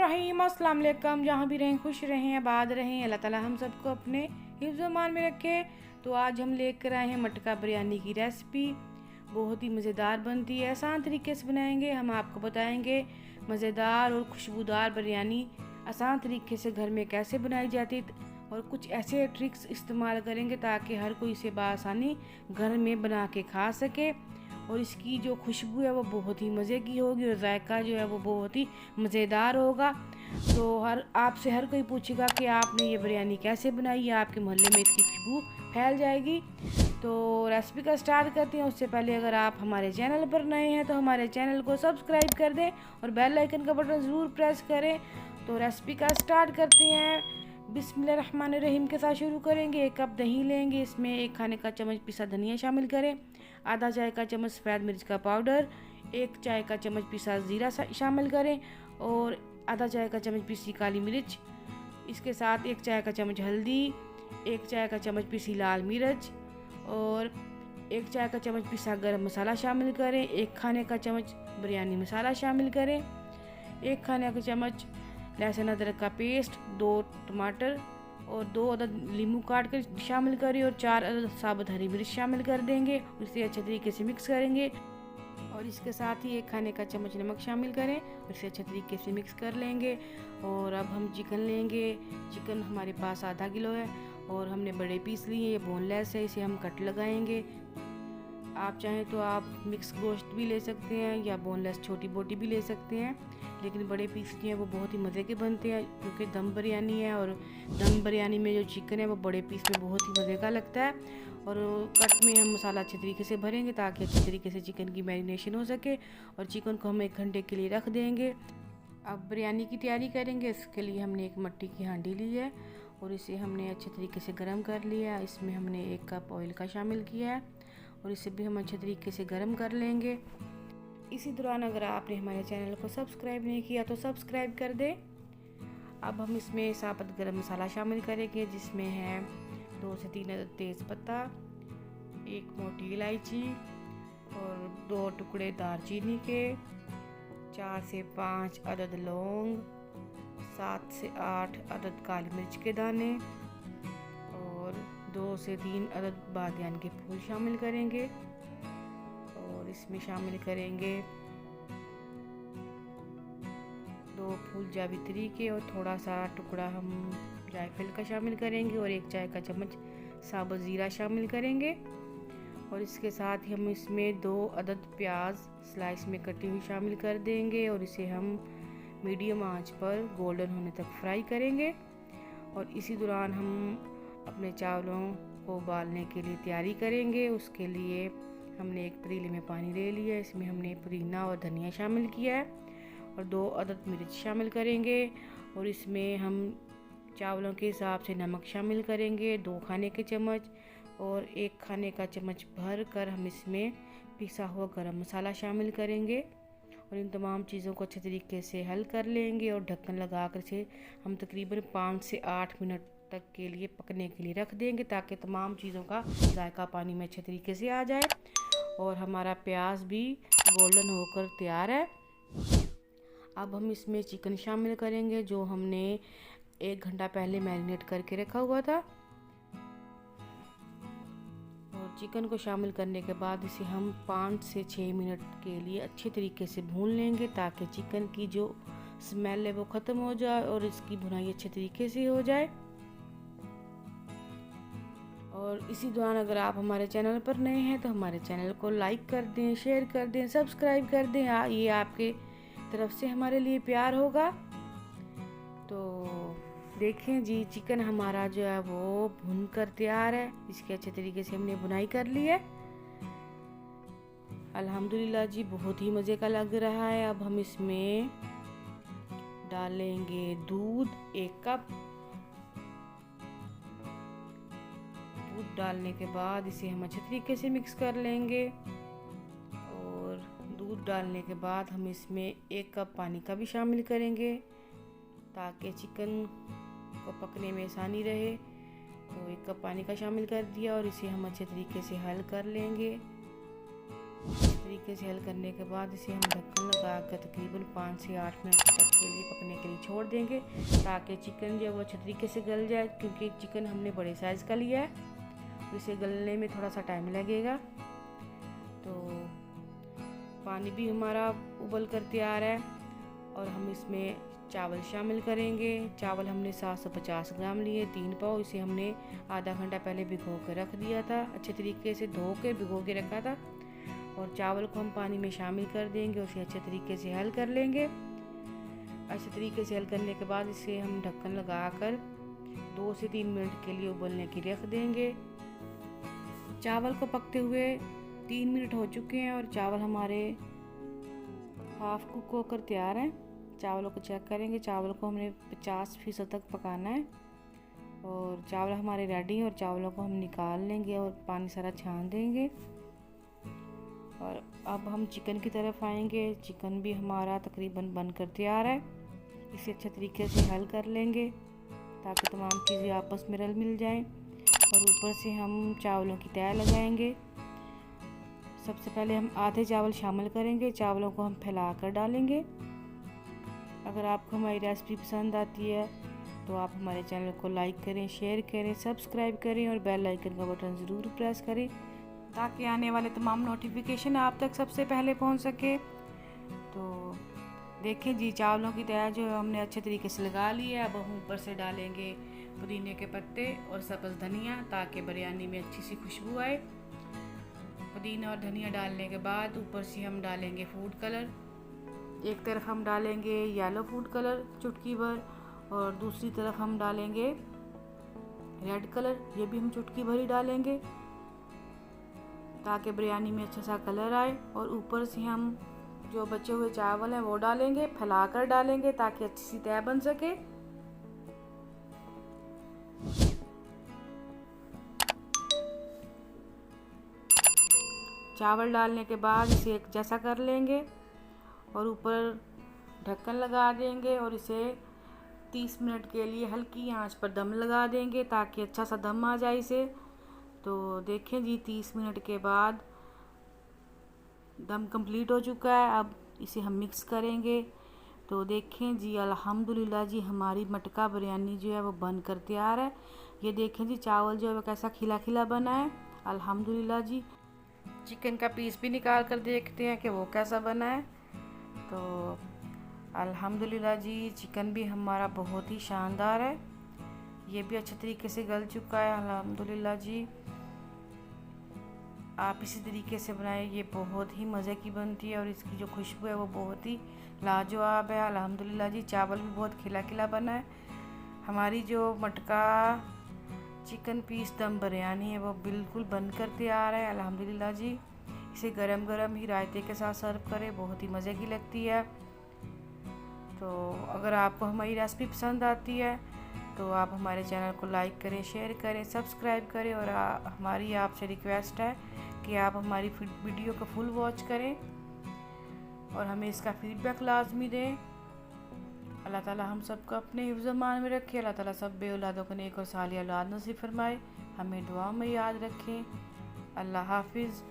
बिस्मिल्लाहिर्रहमानिर्रहीम। अस्सलाम वालेकुम। जहाँ भी रहें खुश रहें, आबाद रहें, अल्लाह ताला हम सबको अपने हिफ्ज़-ओ-मान में रखे। तो आज हम लेकर आए हैं मटका बिरयानी की रेसिपी। बहुत ही मज़ेदार बनती है, आसान तरीके से बनाएंगे। हम आपको बताएंगे मज़ेदार और खुशबूदार बिरयानी आसान तरीके से घर में कैसे बनाई जाती और कुछ ऐसे ट्रिक्स इस्तेमाल करेंगे ताकि हर कोई इसे बआसानी घर में बना के खा सके। और इसकी जो खुशबू है वो बहुत ही मज़े की होगी और जायका जो है वो बहुत ही मज़ेदार होगा। तो आपसे हर कोई पूछेगा कि आपने ये बिरयानी कैसे बनाई है, आपके मोहल्ले में इसकी खुशबू फैल जाएगी। तो रेसिपी का स्टार्ट करते हैं। उससे पहले अगर आप हमारे चैनल पर नए हैं तो हमारे चैनल को सब्सक्राइब कर दें और बेल आइकन का बटन ज़रूर प्रेस करें। तो रेसिपी का स्टार्ट करते हैं। बिस्मिल्लाहिर्रहमानिर्रहीम के साथ शुरू करेंगे। 1 कप दही लेंगे, इसमें 1 खाने का चम्मच पिसा धनिया शामिल करें, आधा चाय का चम्मच सफ़ेद मिर्च का पाउडर, 1 चाय का चम्मच पिसा ज़ीरा शामिल करें और आधा चाय का चम्मच पिसी काली मिर्च। इसके साथ 1 चाय का चम्मच हल्दी, 1 चाय का चम्मच पिसी लाल मिर्च और 1 चाय का चम्मच पिसा गरम मसाला शामिल करें। 1 खाने का चम्मच बिरयानी मसाला शामिल करें, 1 खाने का चम्मच लहसुन अदरक का पेस्ट, 2 टमाटर और 2 अदद नींबू काट कर शामिल करें और 4 अदद साबुत हरी मिर्च शामिल कर देंगे। इसे अच्छे तरीके से मिक्स करेंगे और इसके साथ ही 1 खाने का चम्मच नमक शामिल करें और इसे अच्छे तरीके से मिक्स कर लेंगे। और अब हम चिकन लेंगे। चिकन हमारे पास आधा किलो है और हमने बड़े पीस लिए, ये बोनलेस है, इसे हम कट लगाएंगे। आप चाहें तो आप मिक्स गोश्त भी ले सकते हैं या बोनलेस छोटी बोटी भी ले सकते हैं, लेकिन बड़े पीस जो हैं वो बहुत ही मज़े के बनते हैं क्योंकि दम बिरयानी है और दम बिरयानी में जो चिकन है वो बड़े पीस में बहुत ही मज़े का लगता है। और कट में हम मसाला अच्छे तरीके से भरेंगे ताकि अच्छे तरीके से चिकन की मैरिनेशन हो सके और चिकन को हम 1 घंटे के लिए रख देंगे। अब बिरयानी की तैयारी करेंगे। इसके लिए हमने एक मट्टी की हांडी ली है और इसे हमने अच्छे तरीके से गर्म कर लिया। इसमें हमने 1 कप ऑयल का शामिल किया है और इसे भी हम अच्छे तरीके से गर्म कर लेंगे। इसी दौरान अगर आपने हमारे चैनल को सब्सक्राइब नहीं किया तो सब्सक्राइब कर दें। अब हम इसमें साबुत गरम मसाला शामिल करेंगे जिसमें है 2 से 3 अदद तेज़ पत्ता, 1 मोटी इलायची और 2 टुकड़े दालचीनी के, 4 से 5 अदद लौंग, 7 से 8 अदद काली मिर्च के दाने और 2 से 3 अदद बादियान के फूल शामिल करेंगे। और इसमें शामिल करेंगे 2 फूल जावित्री के और थोड़ा सा टुकड़ा हम जायफल का शामिल करेंगे और 1 चाय का चम्मच साबुत ज़ीरा शामिल करेंगे। और इसके साथ ही हम इसमें 2 अदद प्याज स्लाइस में कटी हुई शामिल कर देंगे और इसे हम मीडियम आंच पर गोल्डन होने तक फ्राई करेंगे। और इसी दौरान हम अपने चावलों को उबालने के लिए तैयारी करेंगे। उसके लिए हमने एक पतीले में पानी ले लिया, इसमें हमने पुदीना और धनिया शामिल किया है और 2 अदद मिर्च शामिल करेंगे और इसमें हम चावलों के हिसाब से नमक शामिल करेंगे 2 खाने के चम्मच और 1 खाने का चम्मच भर कर हम इसमें पिसा हुआ गरम मसाला शामिल करेंगे और इन तमाम चीज़ों को अच्छे तरीके से हल कर लेंगे और ढक्कन लगा कर से हम तकरीबन 5 से 8 मिनट तक के लिए पकने के लिए रख देंगे ताकि तमाम चीज़ों का जायका पानी में अच्छे तरीके से आ जाए। और हमारा प्याज भी गोल्डन होकर तैयार है। अब हम इसमें चिकन शामिल करेंगे जो हमने 1 घंटा पहले मैरिनेट करके रखा हुआ था। और चिकन को शामिल करने के बाद इसे हम 5 से 6 मिनट के लिए अच्छे तरीके से भून लेंगे ताकि चिकन की जो स्मेल है वो ख़त्म हो जाए और इसकी भुनाई अच्छे तरीके से हो जाए। और इसी दौरान अगर आप हमारे चैनल पर नए हैं तो हमारे चैनल को लाइक कर दें, शेयर कर दें, सब्सक्राइब कर दें। ये आपके तरफ से हमारे लिए प्यार होगा। तो देखें जी, चिकन हमारा जो है वो भुन कर तैयार है। इसके अच्छे तरीके से हमने भुनाई कर ली है। अल्हम्दुलिल्लाह जी, बहुत ही मज़े का लग रहा है। अब हम इसमें डालेंगे दूध 1 कप। दूध डालने के बाद इसे हम अच्छे तरीके से मिक्स कर लेंगे और दूध डालने के बाद हम इसमें 1 कप पानी का भी शामिल करेंगे ताकि चिकन को पकने में आसानी रहे। तो 1 कप पानी का शामिल कर दिया और इसे हम अच्छे तरीके से हल कर लेंगे। तरीके से हल करने के बाद इसे हम ढक्कन लगा कर तकरीबन 5 से 8 मिनट तक के लिए पकने के लिए छोड़ देंगे, ताकि चिकन जो है वो अच्छे तरीके से गल जाए। क्योंकि चिकन हमने बड़े साइज़ का लिया है तो इसे गलने में थोड़ा सा टाइम लगेगा। तो पानी भी हमारा उबल कर तैयार है और हम इसमें चावल शामिल करेंगे। चावल हमने 750 ग्राम लिए, 3 पाव। इसे हमने आधा घंटा पहले भिगो कर रख दिया था, अच्छे तरीके से धो के भिगो के रखा था। और चावल को हम पानी में शामिल कर देंगे, उसे अच्छे तरीके से हल कर लेंगे। अच्छे तरीके से हल करने के बाद इसे हम ढक्कन लगाकर 2 से 3 मिनट के लिए उबलने की रख देंगे। चावल को पकते हुए 3 मिनट हो चुके हैं और चावल हमारे हाफ कुक होकर तैयार हैं। चावलों को चेक करेंगे, चावल को हमने 50% तक पकाना है। और चावल हमारे रेडी हैं और चावलों को हम निकाल लेंगे और पानी सारा छान देंगे। और अब हम चिकन की तरफ आएंगे। चिकन भी हमारा तकरीबन बनकर तैयार है। इसे अच्छे तरीके से हल कर लेंगे ताकि तमाम चीज़ें आपस में रल मिल जाएं। और ऊपर से हम चावलों की तह लगाएंगे। सबसे पहले हम आधे चावल शामिल करेंगे, चावलों को हम फैला कर डालेंगे। अगर आपको हमारी रेसिपी पसंद आती है तो आप हमारे चैनल को लाइक करें, शेयर करें, सब्सक्राइब करें और बेल आइकन का बटन ज़रूर प्रेस करें ताकि आने वाले तमाम नोटिफिकेशन आप तक सबसे पहले पहुंच सके। तो देखें जी, चावलों की तह जो हमने अच्छे तरीके से लगा ली है। अब हम ऊपर से डालेंगे पुदीने के पत्ते और सब्ज़ धनिया ताकि बिरयानी में अच्छी सी खुशबू आए। पुदीना और धनिया डालने के बाद ऊपर से हम डालेंगे फूड कलर। एक तरफ हम डालेंगे येलो फूड कलर चुटकी भर और दूसरी तरफ हम डालेंगे रेड कलर, ये भी हम चुटकी भर ही डालेंगे ताकि बिरयानी में अच्छा सा कलर आए। और ऊपर से हम जो बचे हुए चावल हैं वो डालेंगे, फैलाकर डालेंगे ताकि अच्छी सी तह बन सके। चावल डालने के बाद इसे एक जैसा कर लेंगे और ऊपर ढक्कन लगा देंगे और इसे 30 मिनट के लिए हल्की आंच पर दम लगा देंगे ताकि अच्छा सा दम आ जाए इसे। तो देखें जी, 30 मिनट के बाद दम कंप्लीट हो चुका है। अब इसे हम मिक्स करेंगे। तो देखें जी, अल्हम्दुलिल्लाह जी, हमारी मटका बिरयानी जो है वो बन कर तैयार है। ये देखें जी, चावल जो है वो कैसा खिला खिला बना है। अल्हम्दुलिल्लाह जी। चिकन का पीस भी निकाल कर देखते हैं कि वो कैसा बना है। तो अल्हम्दुलिल्लाह जी, चिकन भी हमारा बहुत ही शानदार है। ये भी अच्छे तरीके से गल चुका है। अल्हम्दुलिल्लाह जी, आप इसी तरीके से बनाएं, ये बहुत ही मज़े की बनती है और इसकी जो खुशबू है वो बहुत ही लाजवाब है। अल्हम्दुलिल्लाह जी, चावल भी बहुत खिला खिला बना है। हमारी जो मटका चिकन पीस दम बिरयानी है वो बिल्कुल बनकर तैयार है। अल्हम्दुलिल्लाह जी, इसे गरम गरम ही रायते के साथ सर्व करें, बहुत ही मज़े की लगती है। तो अगर आपको हमारी रेसिपी पसंद आती है तो आप हमारे चैनल को लाइक करें, शेयर करें, सब्सक्राइब करें। और हमारी आपसे रिक्वेस्ट है कि आप हमारी वीडियो को फुल वॉच करें और हमें इसका फीडबैक लाजमी दें। अल्लाह ताला हम सबको अपने हिफ्ज़ मान में रखे। अल्लाह ताला सब बे औलादों को नेक और सालिह औलाद नसीब फरमाए। हमें दुआ में याद रखें। अल्लाह हाफिज़।